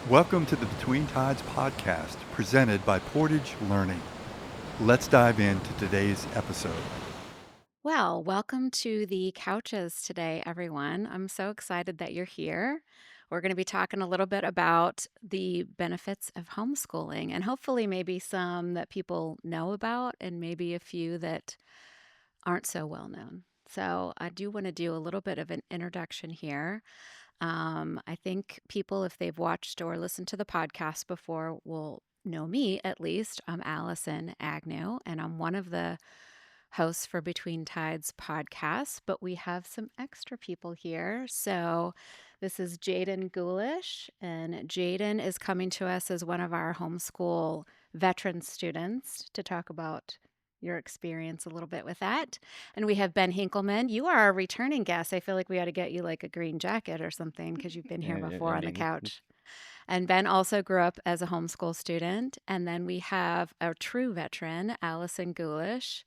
Welcome to the Between Tides podcast, presented by Portage Learning. Let's dive into today's episode. Well, welcome to the couches today, everyone. I'm so excited that you're here. We're going to be talking a little bit about the benefits of homeschooling and hopefully maybe some that people know about and maybe a few that aren't so well known. So, I do want to do a little bit of an introduction here. I think people, if they've watched or listened to the podcast before, will know me at least. I'm Alison Agnew, and I'm one of the hosts for Between Tides podcast, but we have some extra people here. So this is Jadyn Gulish, and Jadyn is coming to us as one of our homeschool veteran students to talk about your experience a little bit with that. And we have Ben Hinkelman. You are a returning guest. I feel like we ought to get you like a green jacket or something because you've been here before on the Indeed. couch. And Ben also grew up as a homeschool student. And then we have a true veteran, Allyson Gulish,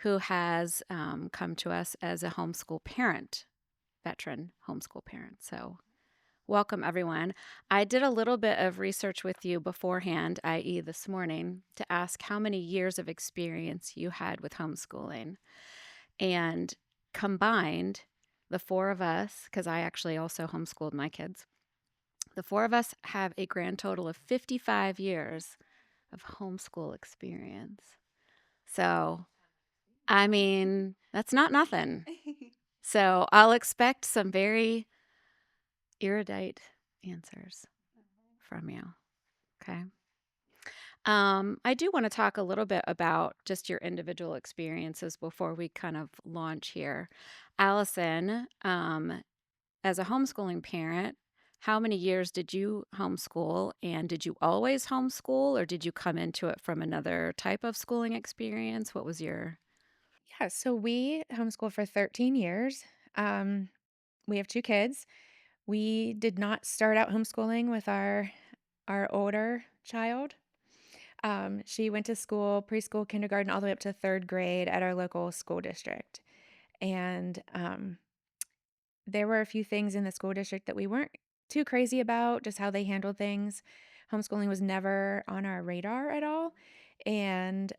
who has come to us as a homeschool parent, veteran homeschool parent. So, welcome everyone. I did a little bit of research with you beforehand, i.e., this morning, to ask how many years of experience you had with homeschooling. And combined, the four of us, because I actually also homeschooled my kids, the four of us have a grand total of 55 years of homeschool experience. So, I mean, that's not nothing. So I'll expect some very erudite answers from you. Okay. I do want to talk a little bit about just your individual experiences before we kind of launch here. Allyson, as a homeschooling parent, how many years did you homeschool? And did you always homeschool or did you come into it from another type of schooling experience? What was your. Yeah, so we homeschooled for 13 years. Um, we have two kids. We did not start out homeschooling with our older child. She went to school, preschool, kindergarten, all the way up to third grade at our local school district. And there were a few things in the school district that we weren't too crazy about, just how they handled things. Homeschooling was never on our radar at all. And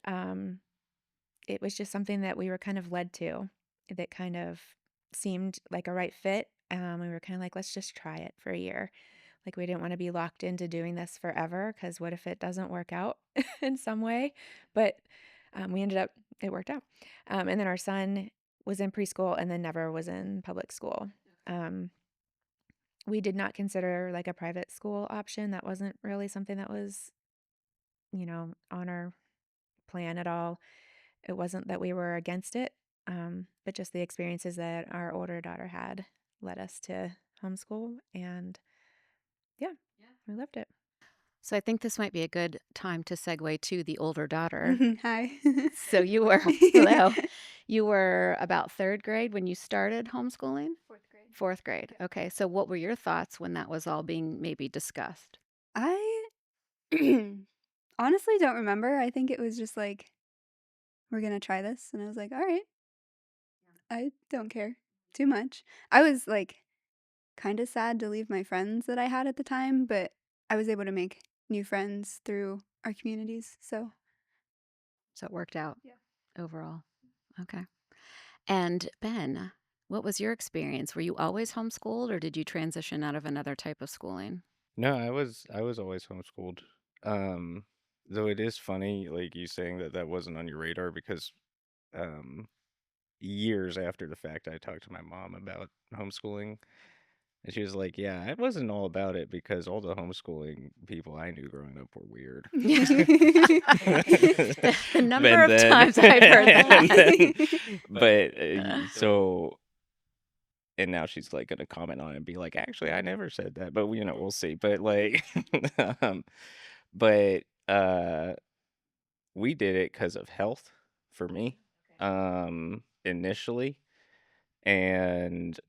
it was just something that we were kind of led to that kind of seemed like a right fit. We were kind of like, let's just try it for a year. Like, we didn't want to be locked into doing this forever because what if it doesn't work out in some way? But it worked out. And then our son was in preschool and then never was in public school. Um, we did not consider like a private school option. That wasn't really something that was, on our plan at all. It wasn't that we were against it, but just the experiences that our older daughter had led us to homeschool. And yeah, we loved it. So I think this might be a good time to segue to the older daughter. Hi. So you were hello. You were about 3rd grade when you started homeschooling? Fourth grade. 4th grade. Okay. So what were your thoughts when that was all being maybe discussed? I honestly don't remember. I think it was just like, we're going to try this. And I was like, all right, I don't care too much. I was like kind of sad to leave my friends that I had at the time, but I was able to make new friends through our communities. So, So it worked out yeah. overall. Okay. And Ben, what was your experience? Were you always homeschooled or did you transition out of another type of schooling? No, I was always homeschooled. Um, though it is funny, like you saying that that wasn't on your radar because um, years after the fact, I talked to my mom about homeschooling, and she was like, "Yeah, I wasn't all about it because all the homeschooling people I knew growing up were weird." The number And of then, times I've heard and then, that. but so and now she's like gonna comment on it and be like, actually, I never said that, but we'll see. But like, um, but we did it because of health for me, initially, and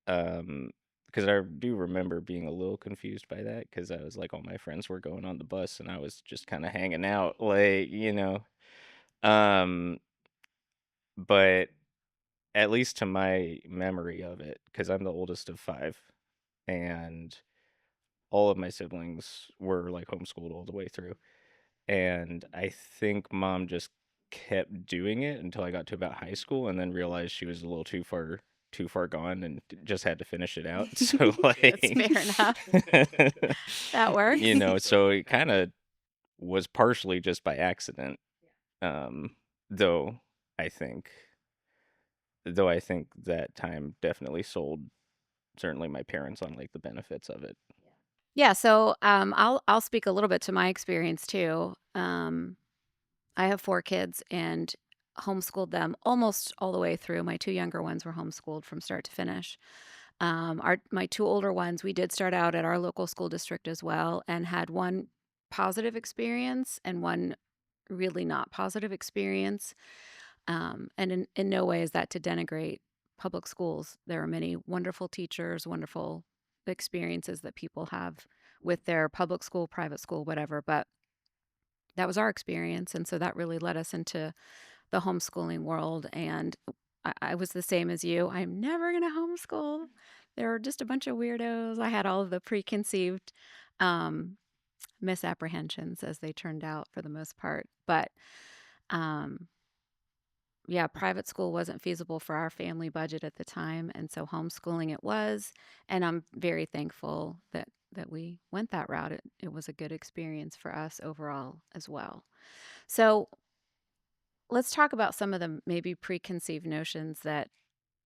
because I do remember being a little confused by that because I was like, all my friends were going on the bus and I was just kind of hanging out, um, but at least to my memory of it, because I'm the oldest of five, and all of my siblings were like homeschooled all the way through. And I think mom just kept doing it until I got to about high school and then realized she was a little too far gone and just had to finish it out. So That's fair enough. That works. so it kind of was partially just by accident. Um, though I think I think that time definitely sold certainly my parents on like the benefits of it. Yeah, so I'll speak a little bit to my experience too. I have 4 kids and homeschooled them almost all the way through. My 2 younger ones were homeschooled from start to finish. My 2 older ones, we did start out at our local school district as well and had one positive experience and one really not positive experience. And in no way is that to denigrate public schools. There are many wonderful teachers, wonderful experiences that people have with their public school, private school, whatever. But that was our experience. And so that really led us into the homeschooling world. And I was the same as you. I'm never going to homeschool. There were just a bunch of weirdos. I had all of the preconceived um, misapprehensions as they turned out for the most part. But um, yeah, private school wasn't feasible for our family budget at the time. And so homeschooling it was. And I'm very thankful that we went that route. It was a good experience for us overall as well. So let's talk about some of the maybe preconceived notions that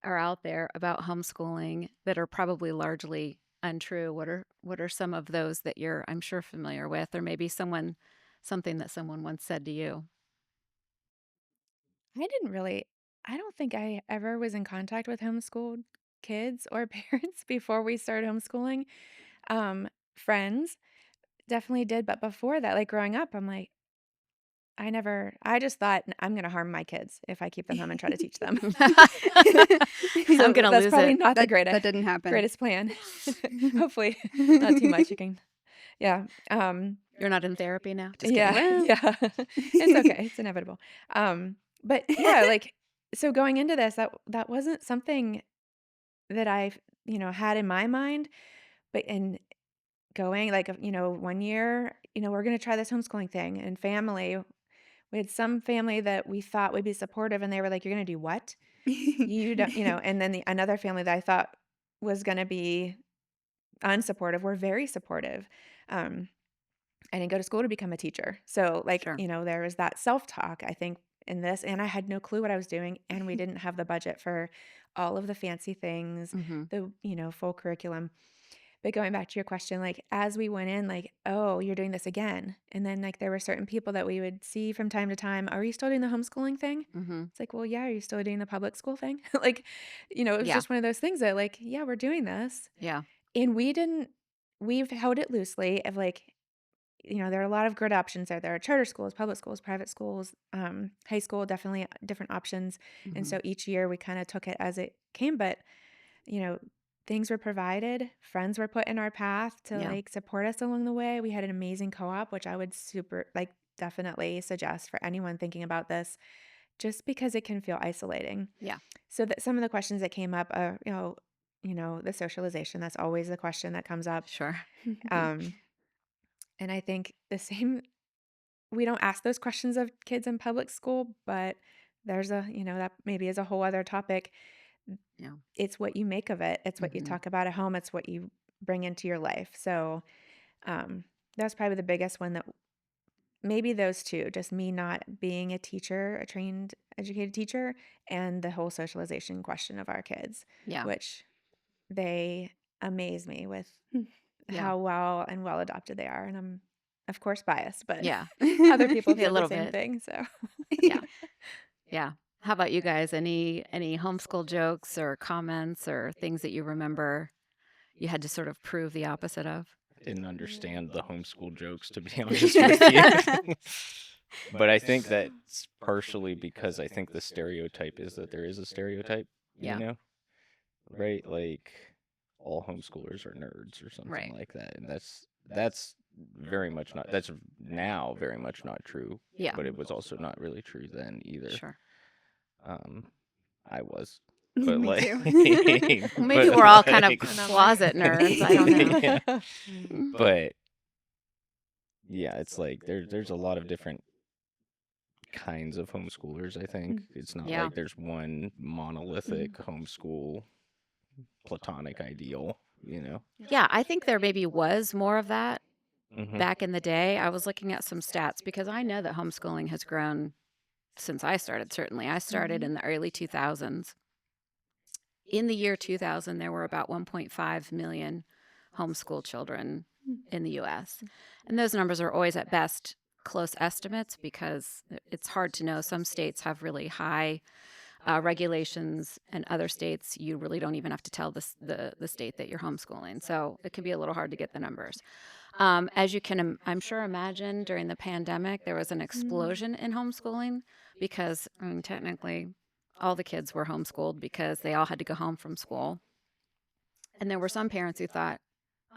are out there about homeschooling that are probably largely untrue. What are some of those that you're, I'm sure, familiar with, or maybe something that someone once said to you? I don't think I ever was in contact with homeschooled kids or parents before we started homeschooling. Friends definitely did, but before that, like growing up, I'm like, I just thought I'm going to harm my kids if I keep them home and try to teach them. I'm gonna That's lose probably it. not the That didn't happen. greatest plan. Hopefully, not too much. You can, yeah. You're not in therapy now? Just kidding. Yeah, Well, yeah. It's okay. It's inevitable. But yeah, like so going into this, that wasn't something that I, had in my mind, but in going like, 1 year, we're going to try this homeschooling thing and family. We had some family that we thought would be supportive and they were like, "You're going to do what? You don't, and then another family that I thought was going to be unsupportive were very supportive. Um, I didn't go to school to become a teacher. So like, sure. there was that self-talk, I think, in this, and I had no clue what I was doing, and we didn't have the budget for all of the fancy things, Mm-hmm. the, full curriculum. But going back to your question, like as we went in, like, oh, you're doing this again. And then like there were certain people that we would see from time to time, are you still doing the homeschooling thing? Mm-hmm. It's like, well, yeah, are you still doing the public school thing? Like, it was Yeah. just one of those things that like, yeah, we're doing this. Yeah. And we've held it loosely of like, there are a lot of good options there. There are charter schools, public schools, private schools, high school, definitely different options. And Mm-hmm. so each year we kind of took it as it came, but you know, things were provided, friends were put in our path to Yeah. like support us along the way. We had an amazing co-op, which I would definitely suggest for anyone thinking about this, just because it can feel isolating. Yeah. So that some of the questions that came up are, the socialization, that's always the question that comes up. Sure. Um, and I think we don't ask those questions of kids in public school, but there's that maybe is a whole other topic. Yeah. It's what you make of it. It's what you Mm-hmm. talk about at home. It's what you bring into your life. So that's probably the biggest one, that maybe those two, just me not being a teacher, a trained, educated teacher, and the whole socialization question of our kids, Yeah. which they amaze me with Yeah. how well adopted they are. And I'm, of course, biased, but Yeah. other people A feel the little same bit. thing. So Yeah. Yeah. How about you guys? Any homeschool jokes or comments or things that you remember you had to sort of prove the opposite of? Didn't understand the homeschool jokes, to be honest with you. But I think that's partially because I think the stereotype is that there is a stereotype, Yeah. right? Like all homeschoolers are nerds or something Right. like that. And that's very much not, that's now very much not true. Yeah. But it was also not really true then either. Sure. I was. but Me like, too. Maybe but we're all kind of like, closet nerds. I don't know. yeah, Mm. but yeah, it's like there's a lot of different kinds of homeschoolers. I think it's not Yeah. like there's one monolithic homeschool platonic ideal, you know. Yeah, I think there maybe was more of that Hmm. back in the day. I was looking at some stats because I know that homeschooling has grown since I started, certainly. I started in the early 2000s. In the year 2000, there were about 1.5 million homeschool children in the US. And those numbers are always at best close estimates because it's hard to know. Some states have really high regulations, and other states you really don't even have to tell the state that you're homeschooling. So it can be a little hard to get the numbers. As you can, I'm sure, imagine, during the pandemic, there was an explosion in homeschooling because, I mean, technically, all the kids were homeschooled because they all had to go home from school. And there were some parents who thought,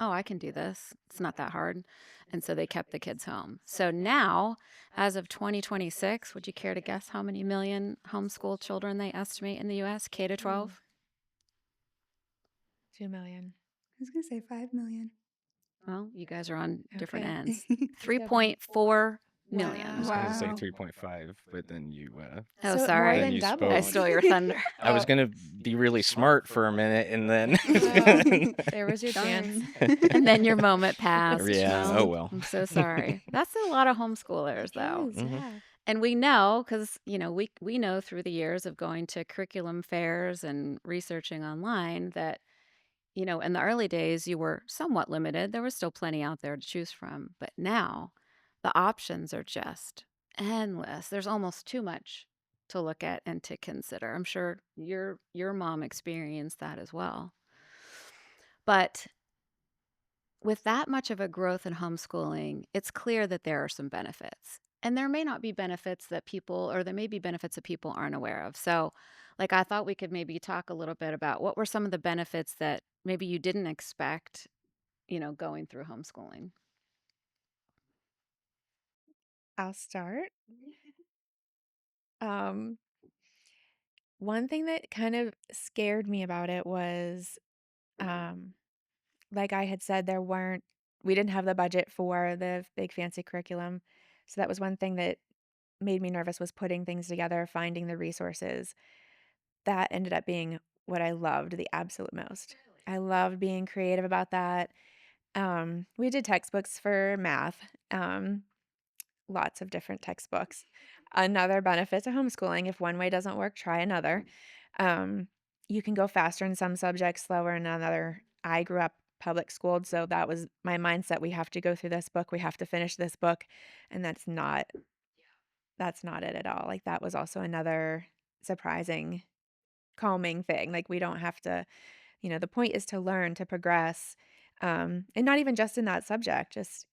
oh, I can do this. It's not that hard. And so they kept the kids home. So now, as of 2026, would you care to guess how many million homeschool children they estimate in the US, K to 12? 2 million. I was gonna say 5 million. Well, you guys are on different Okay. ends. Let's go back. 3.4 million. I was gonna say Wow. 3.5, but then you Oh, So more sorry. then than you double. I spoke. stole your thunder. I was gonna be really smart for a minute, and then Oh, there was your chance. Darn. And then your moment passed. yeah. Well, Oh well. I'm so sorry. That's a lot of homeschoolers, It though. is, Mhm. yeah. And we know, because, we know through the years of going to curriculum fairs and researching online that, in the early days, you were somewhat limited. There was still plenty out there to choose from. But now the options are just endless. There's almost too much to look at and to consider. I'm sure your mom experienced that as well. But with that much of a growth in homeschooling, it's clear that there are some benefits. And there may not be benefits that people, or there may be benefits that people aren't aware of. So, like, I thought we could maybe talk a little bit about what were some of the benefits that maybe you didn't expect, going through homeschooling. I'll start. Um, One thing that kind of scared me about it was, um, like I had said, we didn't have the budget for the big fancy curriculum. So that was one thing that made me nervous, was putting things together, finding the resources. That ended up being what I loved the absolute most. I loved being creative about that. We did textbooks for math, lots of different textbooks. Another benefit to homeschooling: if one way doesn't work, try another. Um, you can go faster in some subjects, slower in another. I grew up public schooled, so that was my mindset. We have to go through this book, we have to finish this book, and that's not it at all. Like, that was also another surprising, calming thing. Like, we don't have to, the point is to learn, to progress, and not even just in that subject, just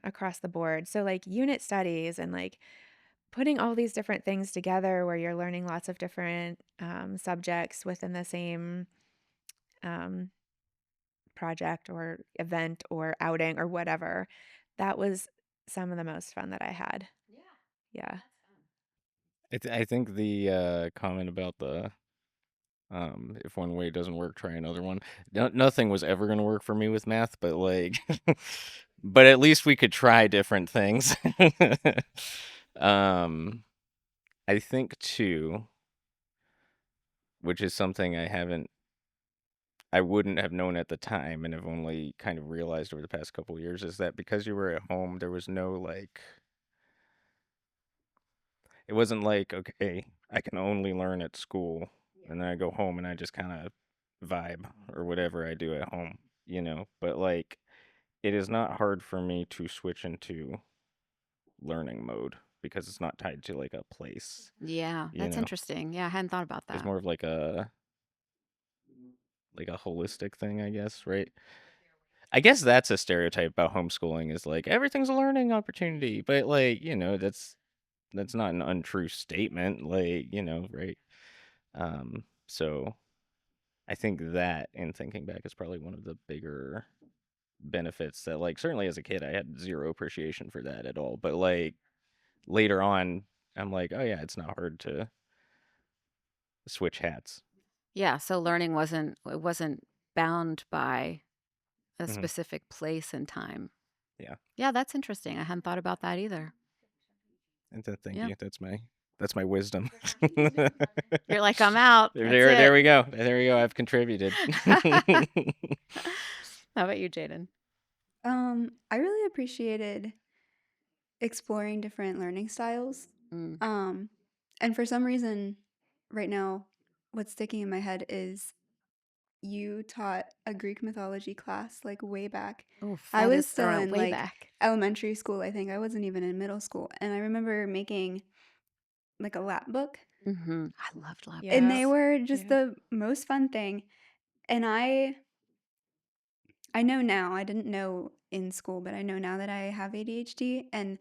across the board. So, like, unit studies and, like, putting all these different things together where you're learning lots of different subjects within the same um, project or event or outing or whatever. That was some of the most fun that I had. Yeah. I think the comment about the if one way doesn't work, try another one. Nothing was ever gonna work for me with math, but like, but at least we could try different things. um, I think too, which is something I wouldn't have known at the time, and have only kind of realized over the past couple of years, is that because you were at home, there was no like, it wasn't like, okay, I can only learn at school, and then I go home and I just kind of vibe or whatever I do at home, But like, it is not hard for me to switch into learning mode because it's not tied to like a place, Yeah, you that's know. interesting. Yeah, I hadn't thought about It's that. more of like a holistic thing, I guess, right? I guess that's a stereotype about homeschooling, is like everything's a learning opportunity, but like, that's not an untrue statement, like, right? So I think that, in thinking back, is probably one of the bigger benefits that, like, certainly as a kid, I had zero appreciation for that at all. But like later on, I'm like, oh yeah, it's not hard to switch hats. Yeah, so learning wasn't bound by a Hmm. specific place and time. Yeah. Yeah, that's interesting. I hadn't thought about that either. And thank Yeah. you. That's my wisdom. You're like, I'm out. That's There it. we go. There we go. I've contributed. How about you, Jadyn? I really appreciated exploring different learning styles. Mm. And for some reason, right now, what's sticking in my head is you taught a Greek mythology class like way back. Oof, I that was is still throwing it in way like back. elementary school, I think. I wasn't even in middle school. And I remember making like a lap book, Mm-hmm. I loved lap and Yeah. they books. were just Yeah. the most fun thing. And I know now, I didn't know in school, but I know now that I have ADHD, and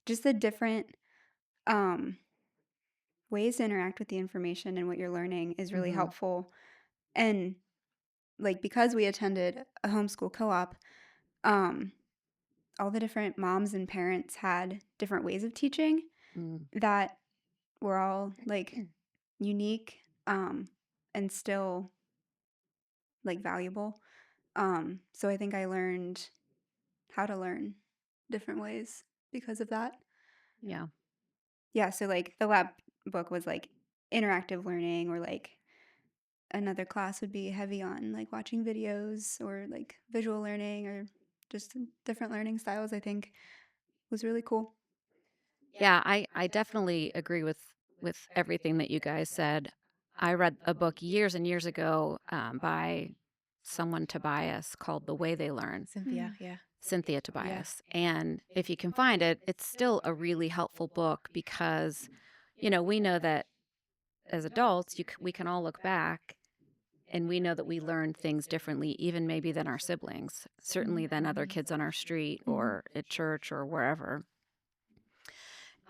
just the different um ways to interact with the information and what you're learning is really Mm-hmm. helpful. And like because we attended a homeschool co-op, um all the different moms and parents had different ways of teaching Mm. that were all like unique, and still like valuable. So I think I learned how to learn different ways because of that. Yeah. Yeah, so like the lab book was like interactive learning, or like another class would be heavy on like watching videos or like visual learning, or just different learning styles. I think was really cool. Yeah, I definitely agree with everything that you guys said. I read a book years and years ago by someone Tobias called The Way They Learn, Cynthia. Yeah. Cynthia Tobias. And if you can find it, it's still a really helpful book because, we know that as adults, we can all look back and we know that we learn things differently, even maybe than our siblings, certainly than other kids on our street or at church or wherever.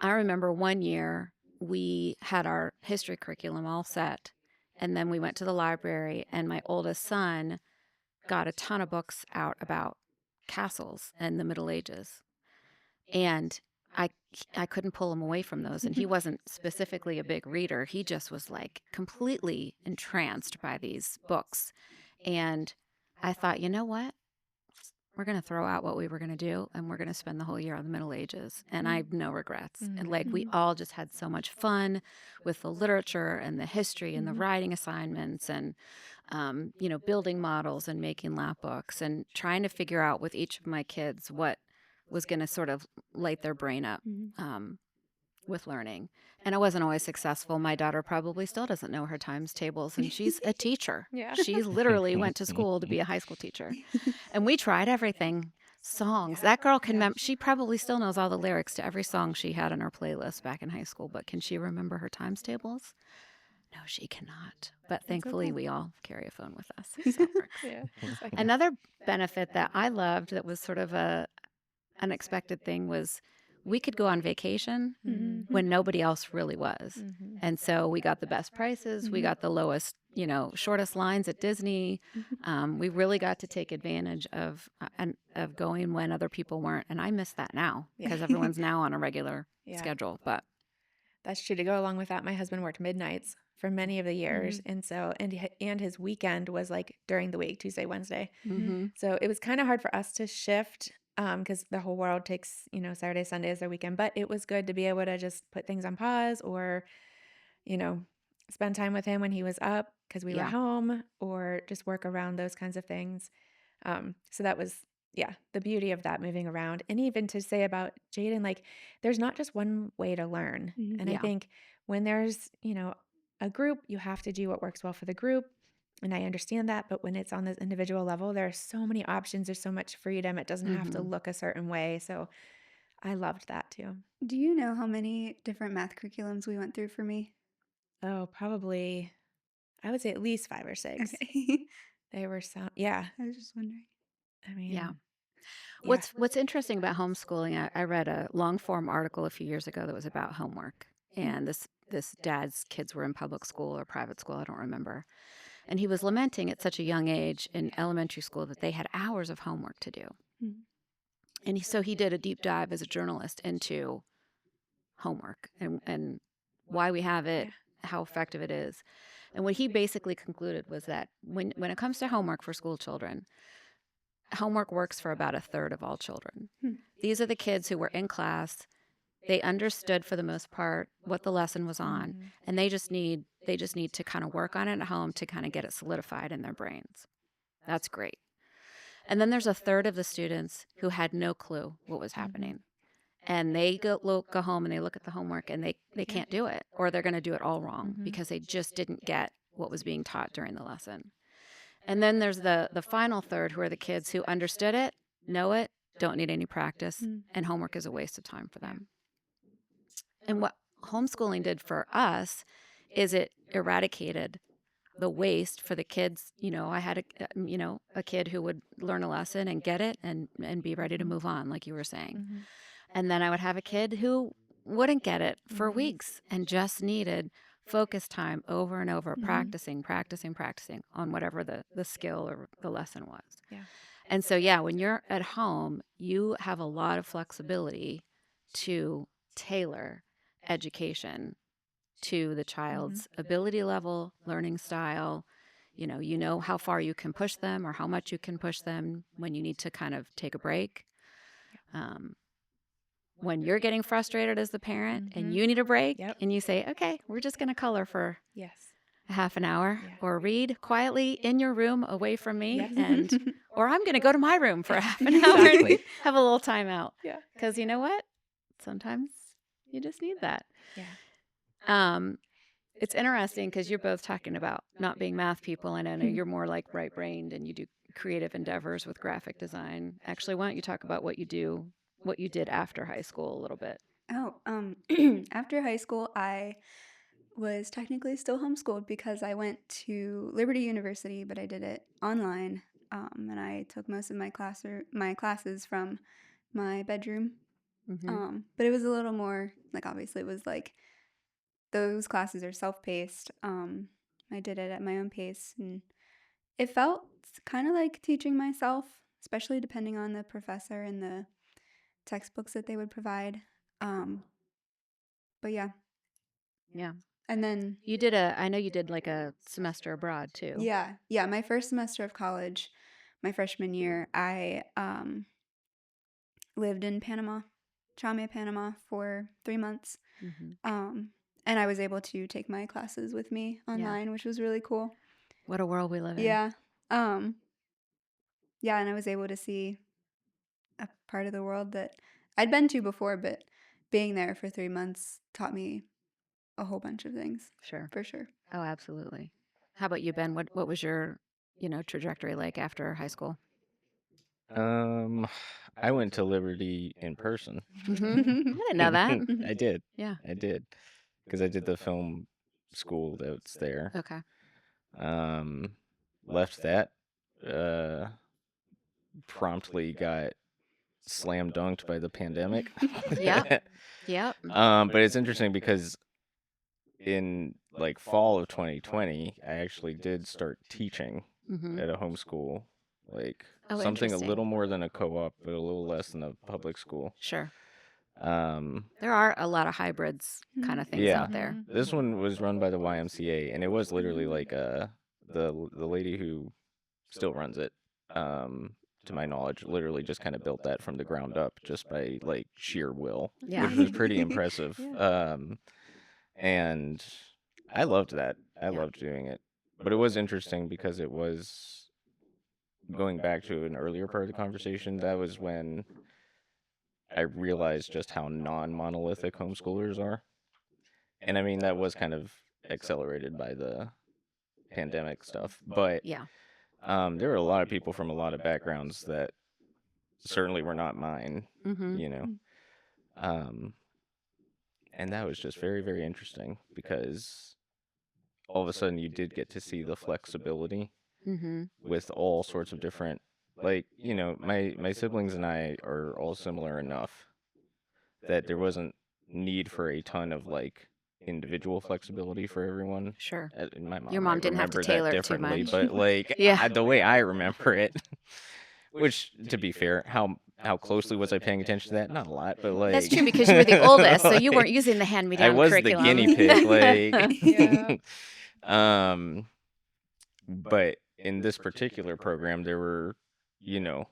I remember one year we had our history curriculum all set, and then we went to the library, and my oldest son got a ton of books out about castles and the Middle Ages. And I I couldn't pull him away from those, and he wasn't specifically a big reader. He just was like completely entranced by these books. And I thought, you know what? We're going to throw out what we were going to do, and we're going to spend the whole year on the Middle Ages. And I have no regrets. And like we all just had so much fun with the literature and the history and the writing assignments and, building models and making lap books and trying to figure out with each of my kids what was going to sort of light their brain up with learning. And I wasn't always successful. My daughter probably still doesn't know her times tables, and she's a teacher. Yeah. She literally went to school to be a high school teacher. And we tried everything. Songs. That girl can she probably still knows all the lyrics to every song she had on her playlist back in high school, but can she remember her times tables? No, she cannot. But thankfully, okay. we all carry a phone with us. So it works. Yeah. Exactly. Another benefit that I loved that was sort of a unexpected thing was we could go on vacation when nobody else really was. And so we got the best prices. We got the lowest, shortest lines at Disney. We really got to take advantage of going when other people weren't. And I miss that now because everyone's now on a regular schedule. But That's true. To go along with that, my husband worked midnights for many of the years, and so and his weekend was like during the week, Tuesday, Wednesday. So it was kind of hard for us to shift because the whole world takes Saturday, Sunday as their weekend. But it was good to be able to just put things on pause, or you know spend time with him when he was up because we were Yeah. home, or just work around those kinds of things. So that was the beauty of that, moving around. And even to say about Jadyn, like there's not just one way to learn. And I Yeah. think when there's a group, you have to do what works well for the group. And I understand that, but when it's on this individual level, there are so many options. There's so much freedom. It doesn't have to look a certain way. So I loved that too. Do you know how many different math curriculums we went through for me? Oh, probably, I would say at least 5 or 6. Okay. They were so, yeah. I was just wondering. I mean, Yeah. yeah. What's interesting about homeschooling, I read a long form article a few years ago that was about homework. And this dad's kids were in public school or private school, I don't remember. And he was lamenting at such a young age in elementary school that they had hours of homework to do. And so he did a deep dive as a journalist into homework and why we have it, how effective it is. And what he basically concluded was that when it comes to homework for school children, homework works for about a third of all children. These are the kids who were in class. They understood for the most part what the lesson was on, and they just need to kind of work on it at home to kind of get it solidified in their brains. That's great. And then there's a third of the students who had no clue what was happening. And they go home and they look at the homework and they can't do it, or they're going to do it all wrong because they just didn't get what was being taught during the lesson. And then there's the final third, who are the kids who understood it, know it, don't need any practice, and homework is a waste of time for them. And what homeschooling did for us is it eradicated the waste for the kids. I had a kid who would learn a lesson and get it and be ready to move on, like you were saying. And then I would have a kid who wouldn't get it for weeks and just needed focus time over and over, practicing on whatever the skill or the lesson was. Yeah. And so, when you're at home, you have a lot of flexibility to tailor education to the child's ability level, learning style. You know how far you can push them or how much you can push them when you need to kind of take a break. When you're getting frustrated as the parent and you need a break and you say, okay, we're just going to color for a half an hour or read quietly in your room away from me or I'm going to go to my room for a half an hour and have a little time out. Because you know what? Sometimes you just need that. It's interesting because you're both talking about not being math people, and I know you're more like right-brained and you do creative endeavors with graphic design. Actually, why don't you talk about what you did after high school a little bit? After high school, I was technically still homeschooled because I went to Liberty University, but I did it online, and I took most of my classes from my bedroom. But it was a little more, obviously it was those classes are self-paced. I did it at my own pace, and it felt kind of like teaching myself, especially depending on the professor and the textbooks that they would provide. But yeah. And then I know you did like a semester abroad too. Yeah. My first semester of college, my freshman year, I lived in Panama, Chalmea, Panama for 3 months. And I was able to take my classes with me online, which was really cool. What a world we live in. Yeah. And I was able to see a part of the world that I'd been to before, but being there for 3 months taught me a whole bunch of things. Sure. For sure. Oh, absolutely. How about you, Ben? What was your, trajectory like after high school? I went to Liberty in person. I didn't know that. I did. Yeah. I did. Because I did the film school that's there. Okay. Left that. Promptly got slam dunked by the pandemic. Yep. But it's interesting because in fall of 2020, I actually did start teaching at a homeschool, something a little more than a co-op, but a little less than a public school. Sure. There are a lot of hybrids kind of things out there. This one was run by the YMCA, and it was literally the lady who still runs it, to my knowledge, literally just kind of built that from the ground up just by sheer will, which was pretty impressive. And I loved that. I loved doing it. But it was interesting because it was, going back to an earlier part of the conversation, that was when I realized just how non-monolithic homeschoolers are. And I mean, that was kind of accelerated by the pandemic stuff. But there were a lot of people from a lot of backgrounds that certainly were not mine, and that was just very, very interesting because all of a sudden you did get to see the flexibility with all sorts of different, my siblings and I are all similar enough that there wasn't need for a ton of individual flexibility for everyone. Sure. Your mom didn't have to tailor it too much. But the way I remember it, which, to be fair, how closely was I paying attention to that? Not a lot, but that's true because you were the oldest, so you weren't using the hand-me-down I was curriculum. the guinea pig. Um, but in this particular program, there were, you know,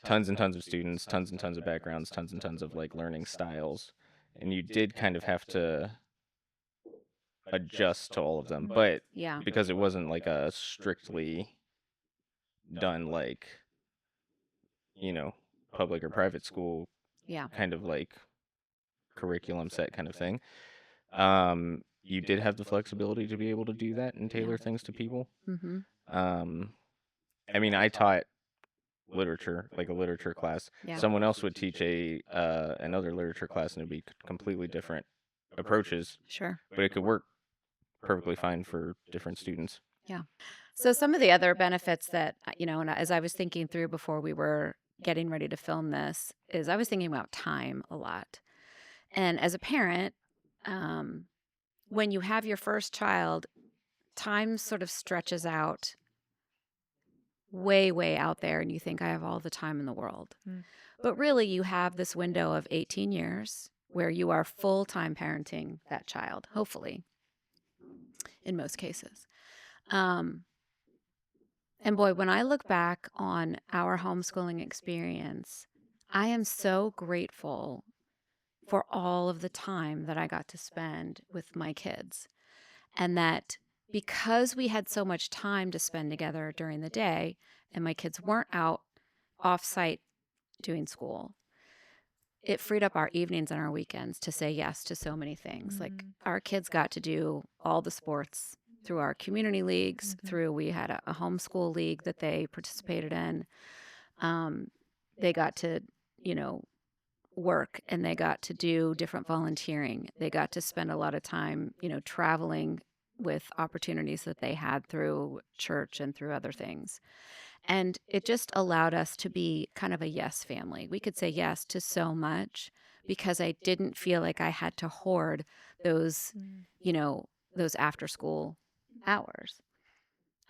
tons and tons of students, tons and tons of backgrounds, tons and tons of like learning styles, and you did kind of have to adjust to all of them. But Yeah. because it wasn't like a strictly done like, you know, public or private school Yeah. kind of like curriculum set kind of thing, you did have the flexibility to be able to do that and tailor things to people. Mm-hmm. I mean, I taught literature, like a literature class. Yeah. Someone else would teach another literature class, and it'd be completely different approaches, Sure. but it could work perfectly fine for different students. Yeah. So some of the other benefits that, and as I was thinking through before we were getting ready to film this, is I was thinking about time a lot. And as a parent, when you have your first child, time sort of stretches out way, way out there, and you think, I have all the time in the world. Mm. But really, you have this window of 18 years where you are full-time parenting that child, hopefully, in most cases. And boy, when I look back on our homeschooling experience, I am so grateful for all of the time that I got to spend with my kids. And that because we had so much time to spend together during the day and my kids weren't out off-site doing school, it freed up our evenings and our weekends to say yes to so many things. Like our kids got to do all the sports through our community leagues, we had a homeschool league that they participated in. They got to, work, and they got to do different volunteering. They got to spend a lot of time, traveling with opportunities that they had through church and through other things. And it just allowed us to be kind of a yes family. We could say yes to so much because I didn't feel like I had to hoard those, those after school hours.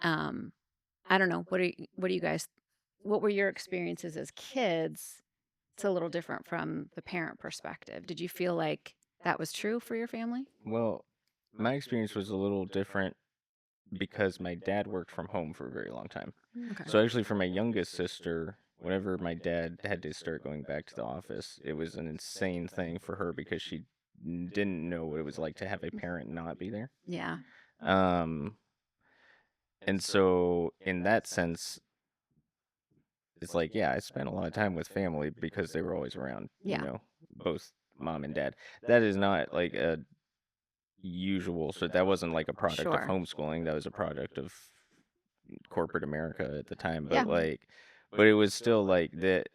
I don't know. What do you guys, what were your experiences as kids? It's a little different from the parent perspective. Did you feel like that was true for your family? Well, my experience was a little different because my dad worked from home for a very long time. Okay. So actually, for my youngest sister, whenever my dad had to start going back to the office, it was an insane thing for her because she didn't know what it was like to have a parent not be there. Yeah. And so in that sense, it's like, yeah, I spent a lot of time with family because they were always around, Yeah. both mom and dad. That is not like a usual, so that wasn't like a product of Sure. homeschooling. That was a product of corporate America at the time. Yeah. But it was still like that.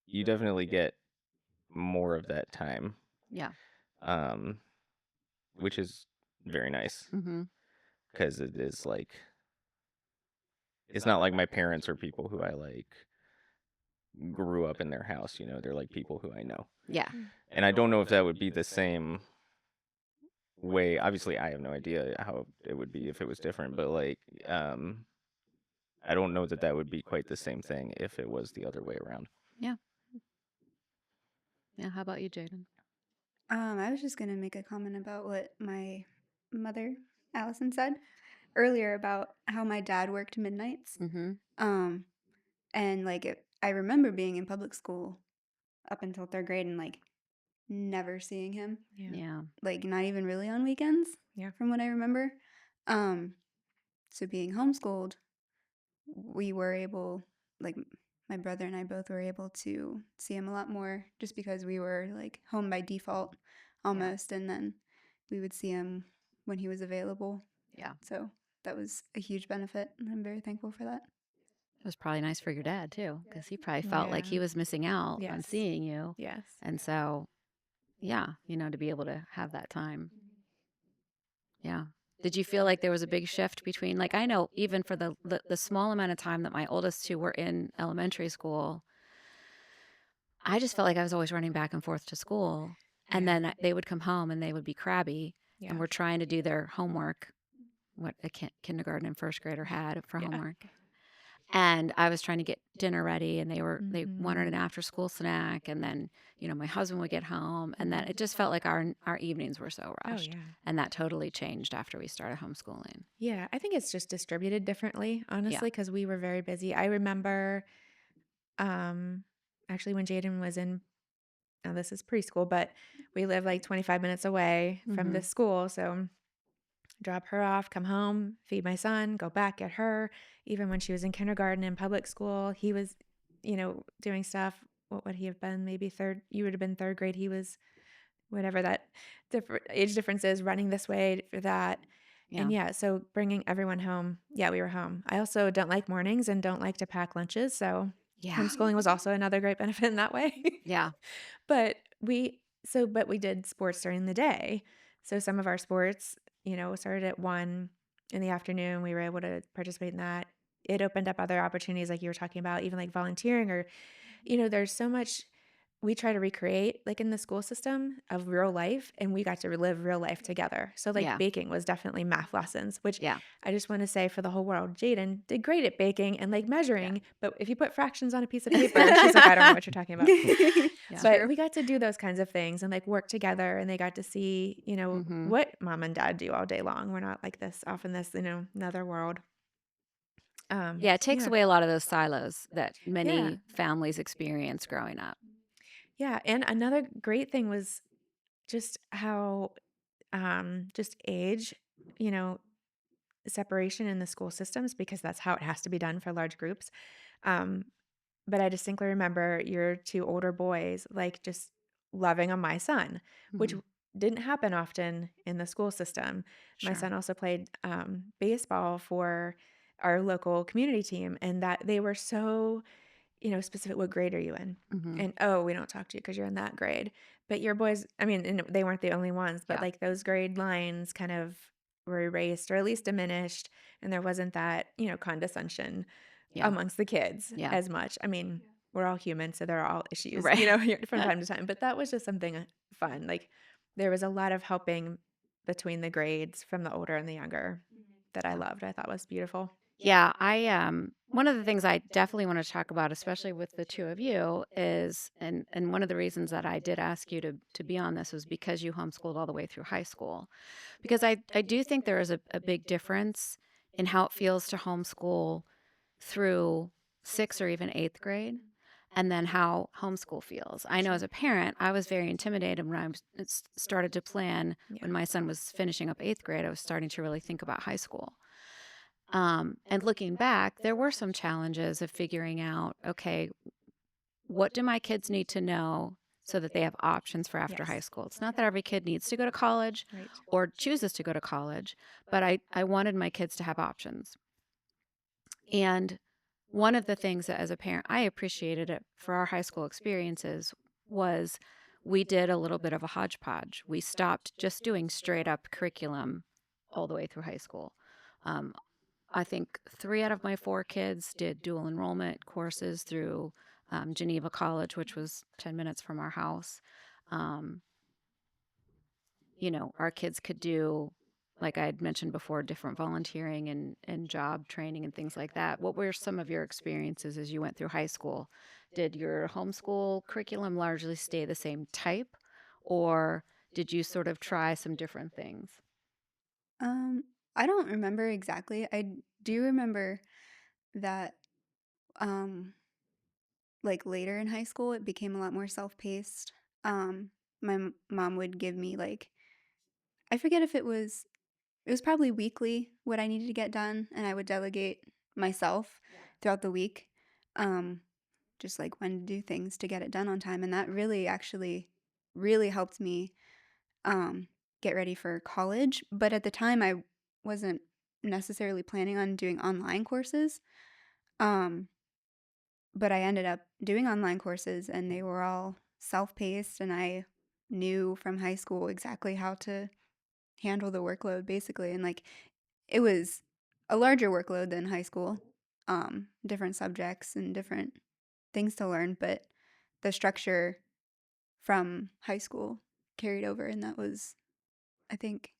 You definitely get more of that time, Yeah. which is very nice Mm-hmm. because it is like, it's not like my parents are people who I like grew up in their house, they're like people who I know. Yeah. And I don't know if that would be the same way. Obviously, I have no idea how it would be if it was different, but like, I don't know that would be quite the same thing if it was the other way around. Yeah. Yeah. How about you, Jadyn? I was just gonna make a comment about what my mother, Allison, said earlier about how my dad worked midnights. Mm-hmm. And I remember being in public school up until third grade and like never seeing him. Yeah. Like not even really on weekends. Yeah. From what I remember. So being homeschooled, we were able, like my brother and I both were able to see him a lot more just because we were like home by default almost, and then we would see him when he was available. Yeah. So that was a huge benefit, and I'm very thankful for that. It was probably nice for your dad too, because he probably felt like he Yeah. was missing out on Yes. seeing you. Yes. And so, yeah, to be able to have that time. Yeah. Did you feel like there was a big shift between, like, I know even for the small amount of time that my oldest two were in elementary school, I just felt like I was always running back and forth to school. And Yeah. then they would come home and they would be crabby Yeah. and were trying to do their homework, what a kindergarten and first grader had for Yeah. homework. And I was trying to get dinner ready, and they wanted an Mhm. after school snack, and then, my husband would get home, and then it just felt like our evenings were so Oh, rushed. yeah. And that totally changed after we started homeschooling. Yeah, I think it's just distributed differently, Yeah. honestly, because we were very busy. I remember, um, actually when Jadyn was in, now this is preschool, but we live like 25 minutes away from Mhm. this school. So drop her off, come home, feed my son, go back, get her. Even when she was in kindergarten and public school, he was, doing stuff. What would he have been? Maybe third, you would have been third grade. He was whatever that different age difference is, running this way for that. Yeah. And yeah, so bringing everyone home. Yeah, we were home. I also don't like mornings and don't like to pack lunches. So Yeah. homeschooling was also another great benefit in that way. Yeah. But we did sports during the day. So some of our sports, started at 1 in the afternoon. We were able to participate in that. It opened up other opportunities like you were talking about, even like volunteering or, there's so much we try to recreate like in the school system of real life, and we got to live real life together. So like Yeah. baking was definitely math lessons, which Yeah. I just want to say for the whole world, Jadyn did great at baking and like Yeah. measuring, but if you put fractions on a piece of paper, she's like, I don't know what you're talking about. Yeah. But True. we got to do those kinds of things and like work together, and they got to see, Mhm. what mom and dad do all day long. We're not like this off in this, another world. Yeah, it takes Yeah. away a lot of those silos that Yeah. many families experience growing up. Yeah. And another great thing was just how just age, you know, separation in the school systems, because that's how it has to be done for large groups. Um, but I distinctly remember your two older boys like just loving on my son, which Mhm. didn't happen often in the school system. My Sure. son also played baseball for our local community team, and that they were so, specific. What grade are you in? Mhm. And oh, we don't talk to you because you're in that grade. But your boys, I mean, and they weren't the only ones, but Yeah. like those grade lines kind of were erased or at least diminished. And there wasn't that, condescension Yeah. amongst the kids Yeah. as much. I mean, we're all human, so there are all issues, Right. from time to time. But that was just something fun. Like there was a lot of helping between the grades from the older and the younger that I Yeah. loved. I thought was beautiful. Yeah, one of the things I definitely want to talk about, especially with the two of you, is and one of the reasons that I did ask you to be on this was because you homeschooled all the way through high school. Because I do think there is a big difference in how it feels to homeschool through 6th or even 8th grade, and then how homeschool feels. I know as a parent, I was very intimidated when started to plan Yeah. when my son was finishing up 8th grade. I was starting to really think about high school. And looking back, there were some challenges of figuring out, okay, what do my kids need to know so that they have options for after high Yes. school? It's not that every kid needs to go to college Right. or chooses to go to college, but I wanted my kids to have options. And one of the things that as a parent, I appreciated it for our high school experiences was we did a little bit of a hodgepodge. We stopped just doing straight up curriculum all the way through high school. Um, I think 3 out of my 4 kids did dual enrollment courses through Geneva College, which was 10 minutes from our house. Um, our kids could do, like I had mentioned before, different volunteering and job training and things like that. What were some of your experiences as you went through high school? Did your homeschool curriculum largely stay the same type, or did you sort of try some different things? Um, I don't remember exactly. I do remember that um like later in high school it became a lot more self-paced. My mom would give me like I forget if it was probably weekly what I needed to get done, and I would delegate myself throughout the week. Um just like when to do things to get it done on time, and that really actually really helped me um, get ready for college. But at the time, I wasn't necessarily planning on doing online courses. Um, but I ended up doing online courses, and they were all self paced, and I knew from high school exactly how to handle the workload basically. And like it was a larger workload than high school, different subjects and different things to learn, but the structure from high school carried over, and that was, I think,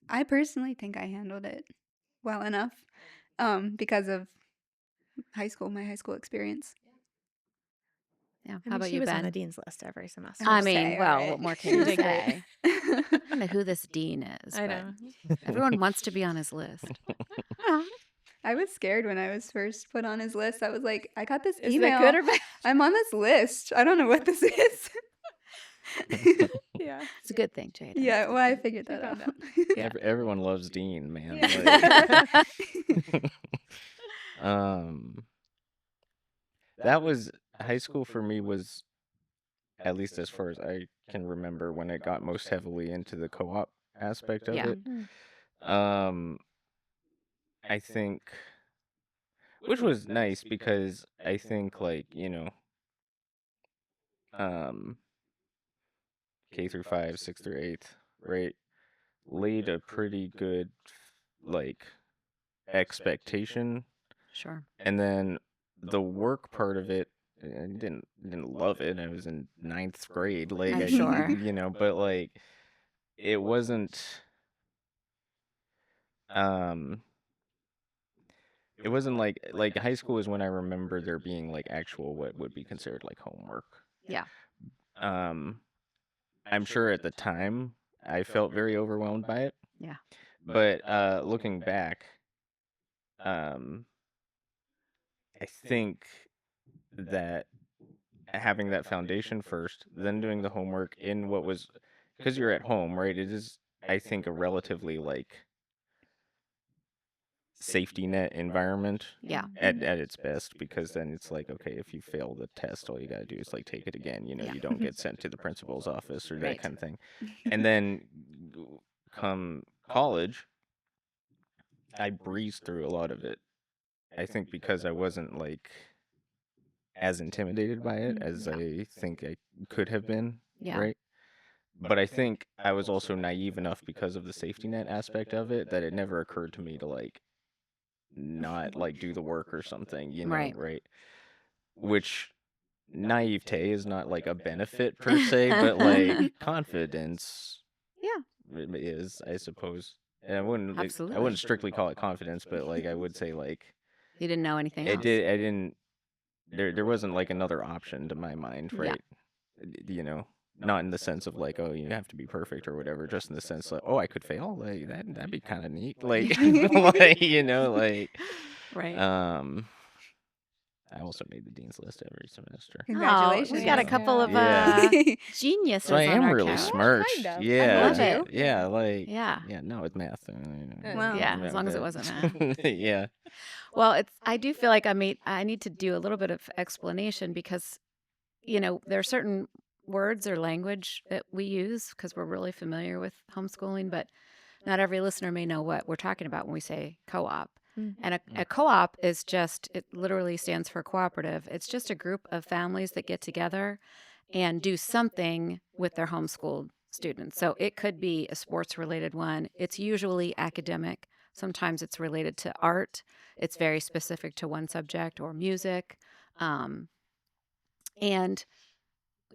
I personally think I handled it well enough because of my high school experience. Yeah. I How mean, about she you, was on the Ben? dean's list every semester. I would mean, say, all well, right. what more can She you did great. say? I don't know who this dean is, I but know. everyone wants to be on his list. I was scared when I was first put on his list. I was like, I got this Is email. that good or bad? I'm on this list. I don't know what this is. Yeah. It's a good thing, Jadyn. Yeah, well, I figured We that found out. out. Yeah. Everyone loves Dean, man. Yeah. Like, that was high school for me was, at least as far as I can remember, when it got most heavily into the co-op aspect of Yeah. it. Mm. I think, which was nice because I think, like, K through 5, 6 through 8, right, laid a pretty good, like, expectation. Sure. And then the work part of it, I didn't love it. I was in 9th grade, like, I'm sure. but like it wasn't um like high school is when I remember there being like actual what would be considered like homework. Yeah. I'm sure at the time I felt very overwhelmed by it. Yeah. But looking back, um I think that having that foundation first, then doing the homework in what was, because you're at home, right? It is, I think, a relatively like safety net environment Yeah. at its best, because then it's like, okay, if you fail the test, all you got to do is like take it again. Yeah. You don't get sent to the principal's office or that Right. kind of thing. And then come college, I breezed through a lot of it. I think because I wasn't like as intimidated by it as Yeah. I think I could have been, Yeah. right? But I think I was also naive enough because of the safety net aspect of it that it never occurred to me to like not like do the work or something, Right. right? Which naivete is not like a benefit per se, but like confidence Yeah. is, I suppose. And I wouldn't Absolutely. strictly call it confidence, but like I would say like You didn't know anything else. I didn't there wasn't like another option to my mind, Yeah. right? Not in the sense of like, oh, you have to be perfect or whatever, just in the sense like, oh, I could fail, like that'd be kind of neat, like, like Right. I also made the dean's list every semester. Oh, Congratulations. we got a So, couple of yeah. geniuses So I on am our really couch. smirched. kind of. Yeah, love it. yeah, like Yeah. no, with math. Wow. Yeah, as long as it wasn't math. Yeah. Well, I do feel like I need to do a little bit of explanation because, there are certain words or language that we use because we're really familiar with homeschooling, but not every listener may know what we're talking about when we say co-op. Mm. And a co-op is it literally stands for cooperative. It's just a group of families that get together and do something with their homeschooled students. So it could be a sports related one. It's usually academic. Sometimes it's related to art. It's very specific to one subject or music. And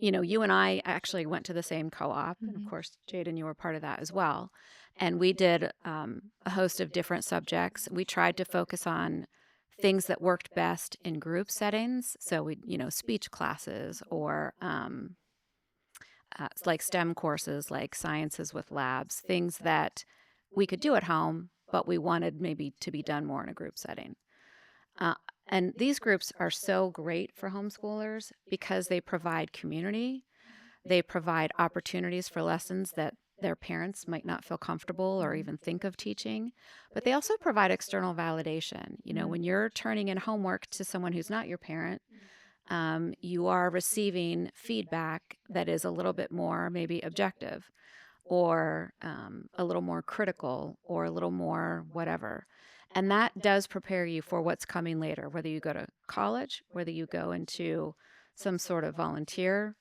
you and I actually went to the same co-op. And of course, Jadyn, you were part of that as well. And we did a host of different subjects. We tried to focus on things that worked best in group settings. So we, speech classes or like STEM courses, like sciences with labs, things that we could do at home, but we wanted maybe to be done more in a group setting. And these groups are so great for homeschoolers because they provide community. They provide opportunities for lessons that their parents might not feel comfortable or even think of teaching. But they also provide external validation. When you're turning in homework to someone who's not your parent, you are receiving feedback that is a little bit more maybe objective or a little more critical or a little more whatever. And that does prepare you for what's coming later, whether you go to college, whether you go into some sort of volunteer,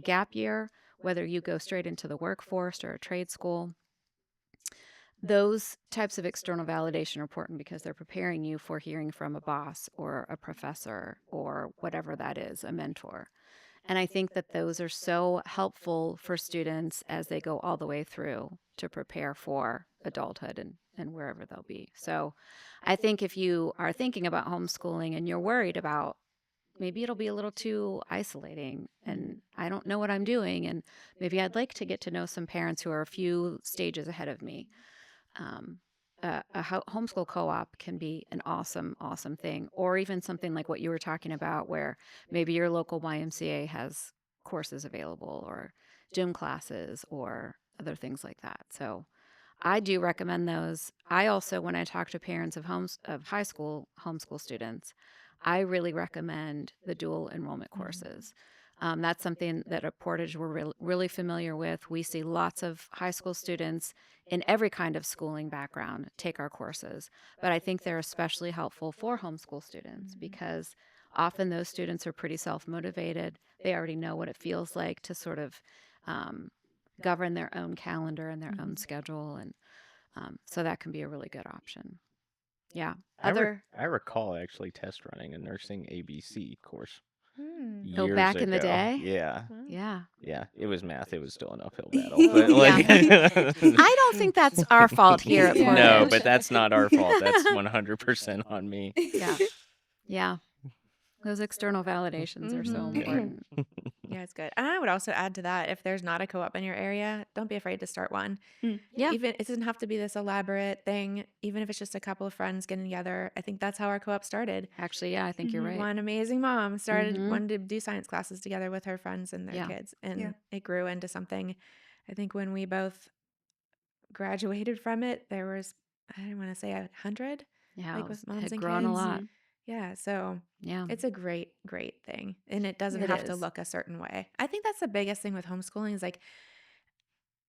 gap year, whether you go straight into the workforce or a trade school. Those types of external validation are important because they're preparing you for hearing from a boss or a professor or whatever that is, a mentor. And I think that those are so helpful for students as they go all the way through to prepare for adulthood and wherever they'll be. So I think if you are thinking about homeschooling and you're worried about maybe it'll be a little too isolating and I don't know what I'm doing, and maybe I'd like to get to know some parents who are a few stages ahead of me. Um, homeschool co-op can be an awesome, awesome thing, or even something like what you were talking about, where maybe your local YMCA has courses available or gym classes or other things like that. So I do recommend those. I also, when I talk to parents of high school homeschool students, I really recommend the dual enrollment courses. That's something that at Portage we're really familiar with. We see lots of high school students in every kind of schooling background take our courses, but I think they're especially helpful for homeschool students because often those students are pretty self-motivated. They already know what it feels like to sort of govern their own calendar and their own schedule, and so that can be a really good option. Yeah. I recall actually test running a nursing ABC course years back in the ago. day? Yeah. Yeah. Yeah. It was math. It was still an uphill battle. But like I don't think that's our fault here at Portage. No, but that's not our fault. That's 100% on me. Yeah. Yeah. Those external validations are so important. Yeah, it's good. And I would also add to that, if there's not a co-op in your area, don't be afraid to start one. Yeah. Even it doesn't have to be this elaborate thing. Even if it's just a couple of friends getting together. I think that's how our co-op started. Actually, yeah, I think you're right. One amazing mom wanted to do science classes together with her friends and their kids, and it grew into something. I think when we both graduated from it, there was, I don't want to say 100, like with moms had and grown kids. a lot. Yeah, so Yeah. it's a great, great thing. And it doesn't It have to is. look a certain way. I think that's the biggest thing with homeschooling is like,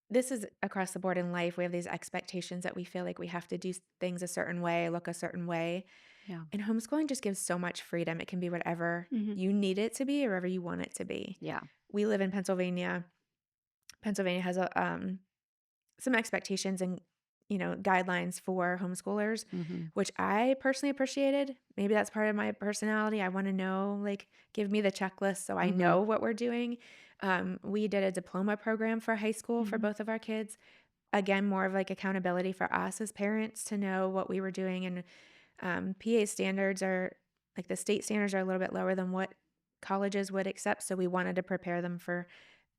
this is across the board in life. We have these expectations that we feel like we have to do things a certain way, look a certain way. Yeah. And homeschooling just gives so much freedom. It can be whatever you need it to be or wherever you want it to be. Yeah. We live in Pennsylvania. Pennsylvania has some expectations and guidelines for homeschoolers, which I personally appreciated. Maybe that's part of my personality. I want to know, like, give me the checklist so I know what we're doing. We did a diploma program for high school for both of our kids. Again, more of like accountability for us as parents to know what we were doing. And PA standards are, like, the state standards are a little bit lower than what colleges would accept. So we wanted to prepare them for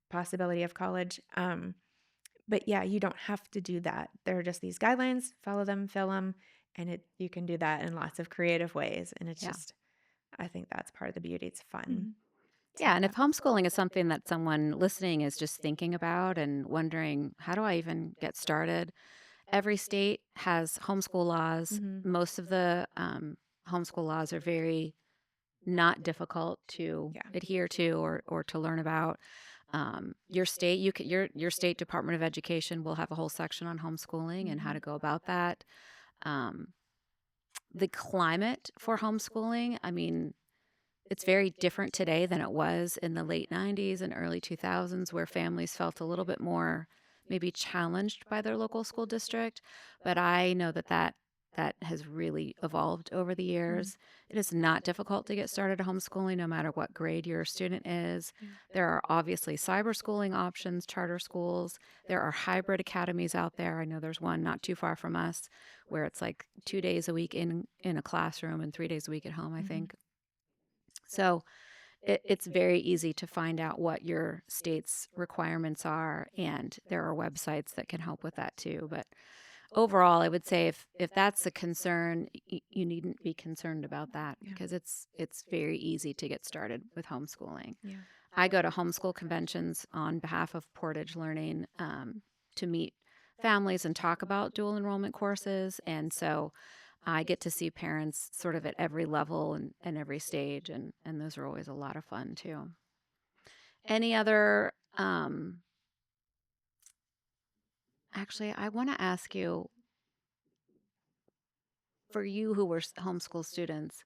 possibility of college. But yeah, you don't have to do that. There are just these guidelines, follow them, fill them, and you can do that in lots of creative ways. And it's just, I think that's part of the beauty. It's fun. Yeah, and if homeschooling is something that someone listening is just thinking about and wondering, how do I even get started? Every state has homeschool laws. Most of the homeschool laws are very not difficult to adhere to or to learn about. Your state, your state Department of Education will have a whole section on homeschooling and how to go about that. The climate for homeschooling, I mean, it's very different today than it was in the late 90s and early 2000s, where families felt a little bit more maybe challenged by their local school district. But I know that has really evolved over the years. It is not difficult to get started homeschooling, no matter what grade your student is. There are obviously cyber schooling options, charter schools. There are hybrid academies out there. I know there's one not too far from us where it's like 2 days a week in a classroom and 3 days a week at home, I think. So it's very easy to find out what your state's requirements are, and there are websites that can help with that too. But overall, I would say if that's a concern, you needn't be concerned about that because it's very easy to get started with homeschooling. Yeah. I go to homeschool conventions on behalf of Portage Learning to meet families and talk about dual enrollment courses, and so I get to see parents sort of at every level and every stage, and those are always a lot of fun too. Any other, actually, I want to ask you, for you who were homeschool students,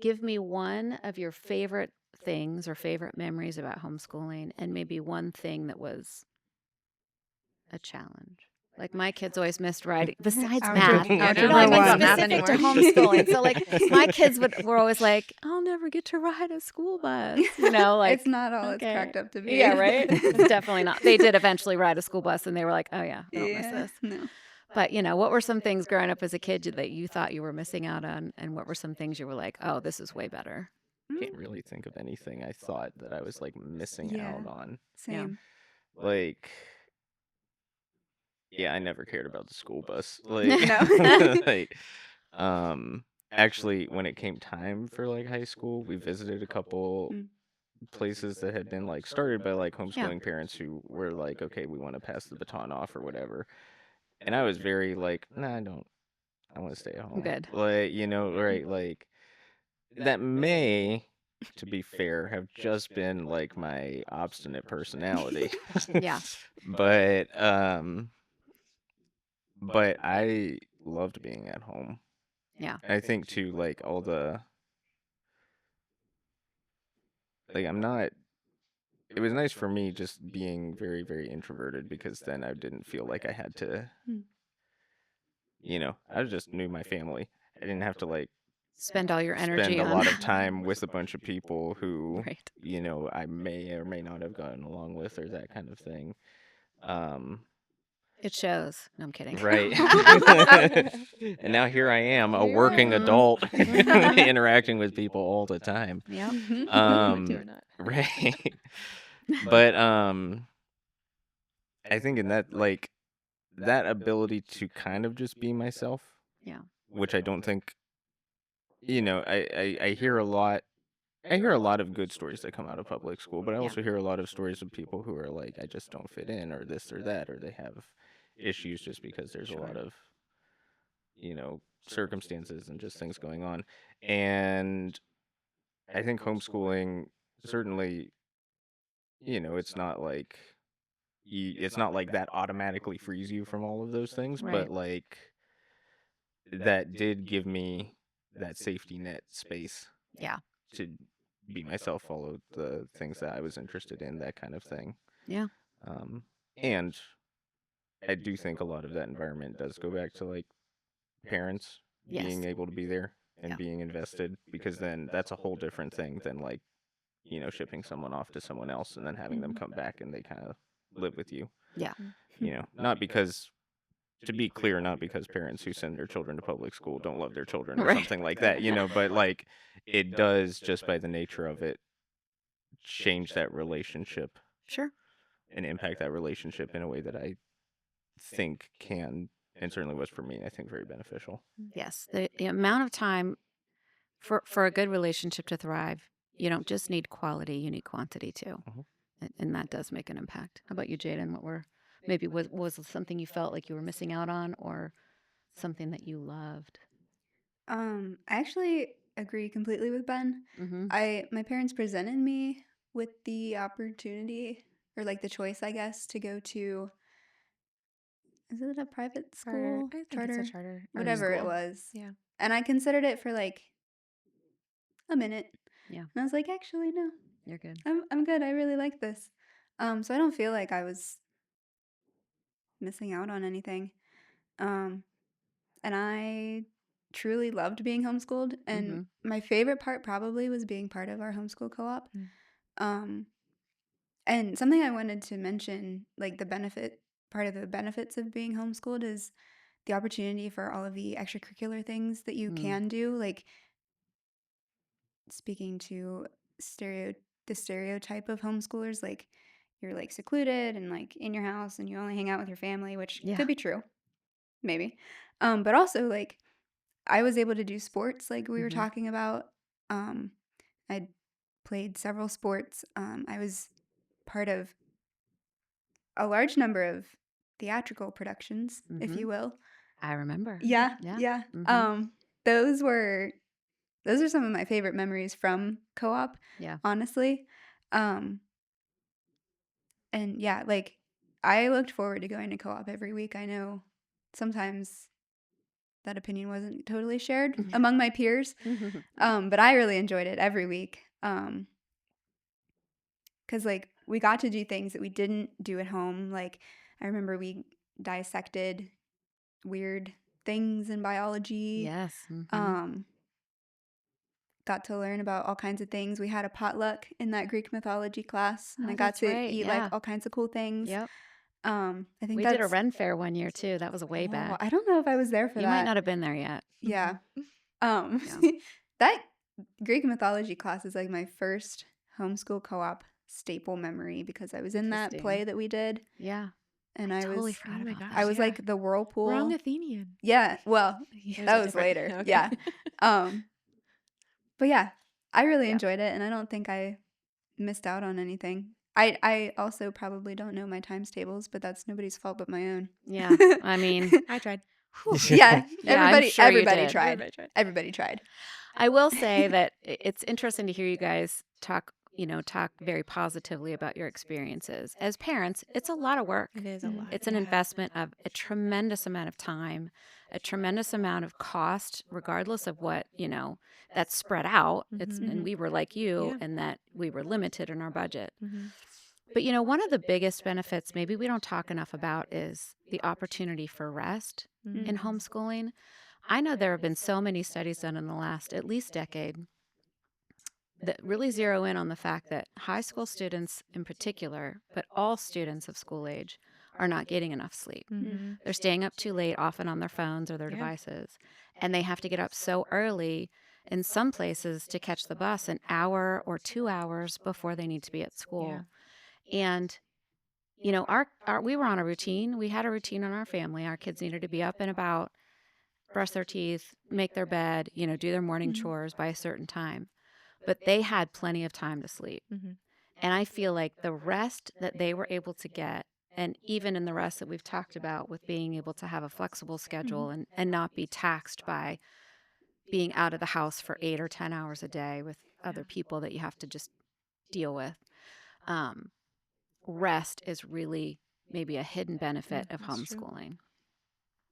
give me one of your favorite things or favorite memories about homeschooling, and maybe one thing that was a challenge. Like my kids always missed writing besides Algebra- math. algebra No, I meant one. Math specific to anymore. homeschooling. So like my kids were always like, I'll never get to ride a school bus. Like it's not all it's okay. cracked up to be. Yeah, right? It's definitely not. They did eventually ride a school bus and they were like, oh yeah, I don't miss this. No. But what were some things growing up as a kid that you thought you were missing out on, and what were some things you were like, oh, this is way better? Can't really think of anything I thought that I was like missing out on. Same. Like, yeah, I never cared about the school bus. Like, No. like, actually, when it came time for like high school, we visited a couple Mm. places that had been like started by like homeschooling parents who were like, okay, we want to pass the baton off or whatever. And I was very like, nah, I want to stay at home. Good. Like, right? Like, that may, to be fair, have just been like my obstinate personality. Yeah. But I loved being at home. Yeah. I think too, like all the like I'm not it was nice for me just being very, very introverted because then I didn't feel like I had to I just knew my family. I didn't have to like Spend all your energy spend a on lot of time with a bunch of people who right. I may or may not have gotten along with or that kind of thing. It shows. No, I'm kidding. Right. And now here I am, a working adult interacting with people all the time. Yeah. Right. But I think in that like that ability to kind of just be myself. Yeah. Which I don't think I hear a lot of good stories that come out of public school, but I also hear a lot of stories of people who are like, I just don't fit in or this or that, or they have issues just because there's a lot of, circumstances and just things going on. And I think homeschooling certainly, it's not like that automatically frees you from all of those things, Right. but like that did give me that safety net space. Yeah. To be myself, follow the things that I was interested in, that kind of thing. Yeah. And I do think a lot of that environment does go back to like parents being able to be there and being invested, because then that's a whole different thing than like, shipping someone off to someone else and then having them come back and they kind of live with you. Yeah. Not because, to be clear, not because parents who send their children to public school don't love their children or Right. something like that, but like it does, just by the nature of it, change that relationship Sure. and impact that relationship in a way that I think can, and certainly was for me, I think very beneficial. Yes. The amount of time for a good relationship to thrive, you don't just need quality, you need quantity too. Mhm. And that does make an impact. How about you, Jadyn? What were maybe was something you felt like you were missing out on, or something that you loved? I actually agree completely with Ben. Mm-hmm. My parents presented me with the opportunity, or like the choice, I guess, to go to, is it a private school? I think it's a charter. Whatever it school. was. Yeah. And I considered it for like a minute. Yeah. And I was like, actually, no, You're good. I'm good. I really like this. So I don't feel like I was missing out on anything. And I truly loved being homeschooled. And my favorite part probably was being part of our homeschool co-op. And something I wanted to mention, like part of the benefits of being homeschooled is the opportunity for all of the extracurricular things that you can do, like speaking to the stereotype of homeschoolers, like you're like secluded and like in your house and you only hang out with your family, which Yeah. could be true, maybe. But also like I was able to do sports, like we were talking about. I played several sports. I was part of a large number of theatrical productions, if you will. I remember. Yeah. Mhm. Those are some of my favorite memories from co-op. Yeah. Honestly. And yeah, like I looked forward to going to co-op every week. I know sometimes that opinion wasn't totally shared among my peers. But I really enjoyed it every week. 'Cause like we got to do things that we didn't do at home. Like I remember we dissected weird things in biology. Yes. Got to learn about all kinds of things. We had a potluck in that Greek mythology class, and Oh, I got that's to right. eat like Yeah. all kinds of cool things. Yep. I think We did a that's. Ren Fair one year too. That was way Oh, back. I don't know if I was there for You might that. not have been there yet. Yeah. Yeah. That Greek mythology class is like my first homeschool co-op staple memory because I was in that Interesting. play that we did, Yeah. and I I totally was forgot Oh my about gosh. that. I was Yeah. like the whirlpool. Wrong Athenian. Yeah, well, There's that a was different- later. okay. Yeah. But yeah, I really Yeah. enjoyed it, and I don't think I missed out on anything. I also probably don't know my times tables, but that's nobody's fault but my own. Yeah. I mean, I tried. Yeah, Yeah, I'm everybody sure you everybody did. tried. Everybody tried. Everybody tried. I will say that it's interesting to hear you guys talk very positively about your experiences. As parents, it's a lot of work. It is a lot. It's an yeah. investment of a tremendous amount of time, a tremendous amount of cost, regardless of what, that's spread out. And we were like you Yeah. in that we were limited in our budget. Mhm. But, one of the biggest benefits maybe we don't talk enough about is the opportunity for rest in Mhm. homeschooling. I know there have been so many studies done in the last at least decade that really zero in on the fact that high school students in particular, but all students of school age, are not getting enough sleep. Mhm. They're staying up too late, often on their phones or their Yeah. devices, and they have to get up so early in some places to catch the bus an hour or 2 hours before they need to be at school. And we were on a routine. We had a routine in our family. Our kids needed to be up and about, brush their teeth, make their bed, do their morning chores by a certain time. But they had plenty of time to sleep. Mhm. And I feel like the rest that they were able to get, and even in the rest that we've talked about with being able to have a flexible schedule and not be taxed by being out of the house for 8 or 10 hours a day with other people that you have to just deal with. Rest is really maybe a hidden benefit of that's true. homeschooling.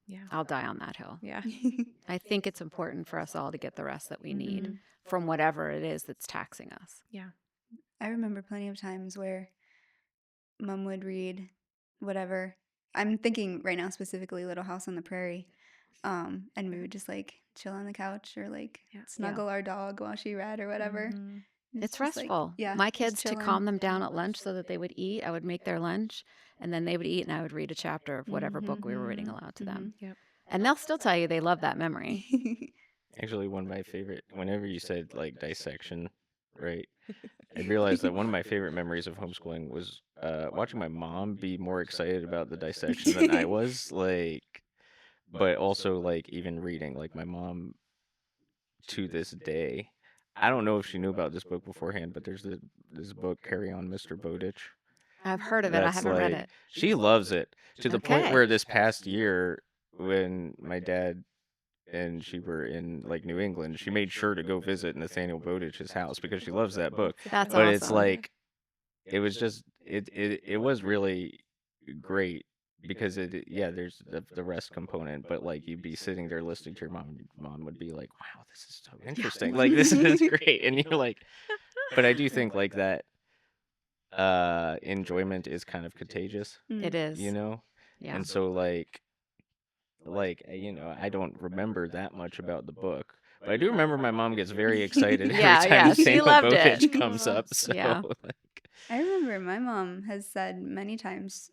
Yeah. I'll die on that hill. Yeah. I think it's important for us all to get the rest that we need Mhm. from whatever it is that's taxing us. Yeah. I remember plenty of times where Mom would read whatever. I'm thinking right now specifically Little House on the Prairie. And we would just like chill on the couch or like Yeah. snuggle our dog while she read or whatever. Mhm. It's just, like, restful. yeah, My just kids, to chilling. calm them down at lunch so that they would eat, I would make their lunch, and then they would eat, and I would read a chapter of whatever book we were reading aloud to them. Yep. And they'll still tell you they love that memory. Actually, one of my favorite, whenever you said like dissection, right? I realized that one of my favorite memories of homeschooling was watching my mom be more excited about the dissection than I was, but also like even reading. Like my mom, to this day, I don't know if she knew about this book beforehand, but there's this book, Carry On, Mr. Bowditch. I've heard of it. I That's haven't read like it. she loves it to the point Okay. where this past year, when my dad and she were in like New England, she made sure to go visit Nathaniel Bowditch's house because she loves that book. That's But awesome. it's like it was just it was really great because there's the rest component, but like you'd be sitting there listening to your mom, and your mom would be like, wow, this is so interesting, like this is great, and you're like, but I do think like that enjoyment is kind of contagious, It is. Yeah. and so like I don't remember that much about the book, but I do remember my mom gets very excited Yeah, every yeah, time she Nathaniel loved it. Bowditch comes up. So Yeah. like, I remember my mom has said many times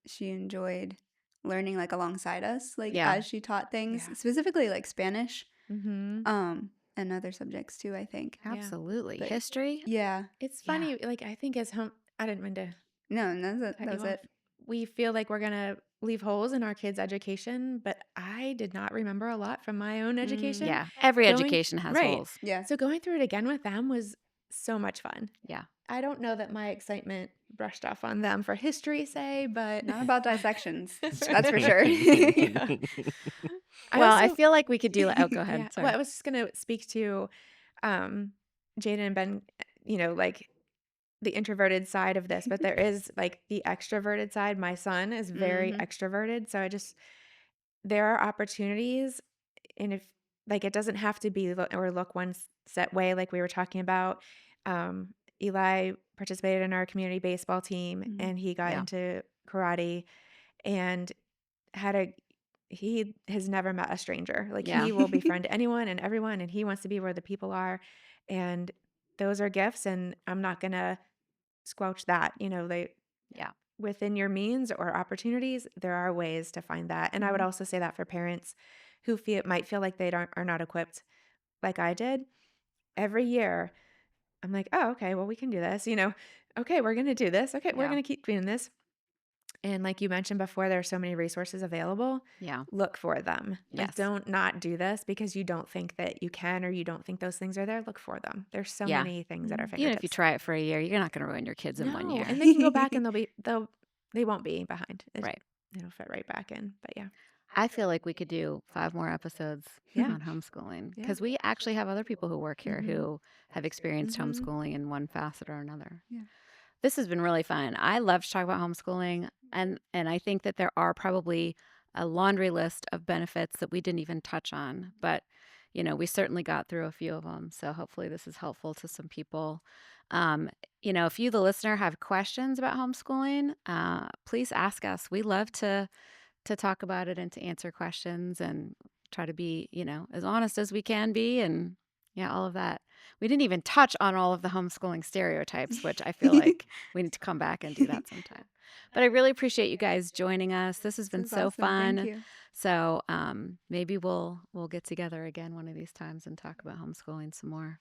she enjoyed learning like alongside us, like Yeah. as she taught things, Yeah. specifically like Spanish, Mhm. and other subjects too, I think. Absolutely. But- History? Yeah. It's funny. Like I think as I didn't mean to No, cut that you was off. it. We feel like we're gonna leave holes in our kids' education, but I did not remember a lot from my own education. Yeah. Every Going- education has right. holes. Yeah. So going through it again with them was so much fun. Yeah. I don't know that my excitement brushed off on them for history, say, but Not about dissections. That's for sure. Yeah. Well, I also- feel like we could do it. Oh, go ahead. Yeah. Sorry. Well, I was just gonna speak to Jadyn and Ben, like the introverted side of this, but there is like the extroverted side. My son is very Mhm. extroverted, so there are opportunities, and if like it doesn't have to be look one set way, like we were talking about. Eli participated in our community baseball team, and he got Yeah. into karate, and he has never met a stranger. Like Yeah. he will befriend anyone and everyone, and he wants to be where the people are. And those are gifts, and I'm not gonna squelch that. Yeah. Within your means or opportunities, there are ways to find that. And I would Mhm. also say that for parents who might feel like they are not equipped, like I did. Every year, I'm like, oh, okay, well, we can do this. Okay, we're gonna do this. Okay, we're Yeah. gonna keep doing this. And like you mentioned before, there are so many resources available. Yeah. Look for them. Like, Yes. don't not do this because you don't think that you can or you don't think those things are there. Look for them. There's so Yeah. many things at our Mhm. Even if you fingertips. try it for a year, you're not going to ruin your kids in one No, year. and they can go back and they won't be behind. Right. It'll fit right back in. But yeah, I feel like we could do 5 more episodes yeah, on homeschooling yeah. because we actually have other people who work here Mhm. who have experienced Mhm. homeschooling in one facet or another. Yeah. This has been really fun. I love to talk about homeschooling, and I think that there are probably a laundry list of benefits that we didn't even touch on, but we certainly got through a few of them. So hopefully this is helpful to some people. If you, the listener, have questions about homeschooling, please ask us. We love to talk about it and to answer questions and try to be, as honest as we can be, and yeah, all of that. We didn't even touch on all of the homeschooling stereotypes, which I feel like we need to come back and do that sometime. But I really appreciate you guys joining us. This has This been was so awesome. Thank fun. you. So maybe we'll get together again one of these times and talk about homeschooling some more.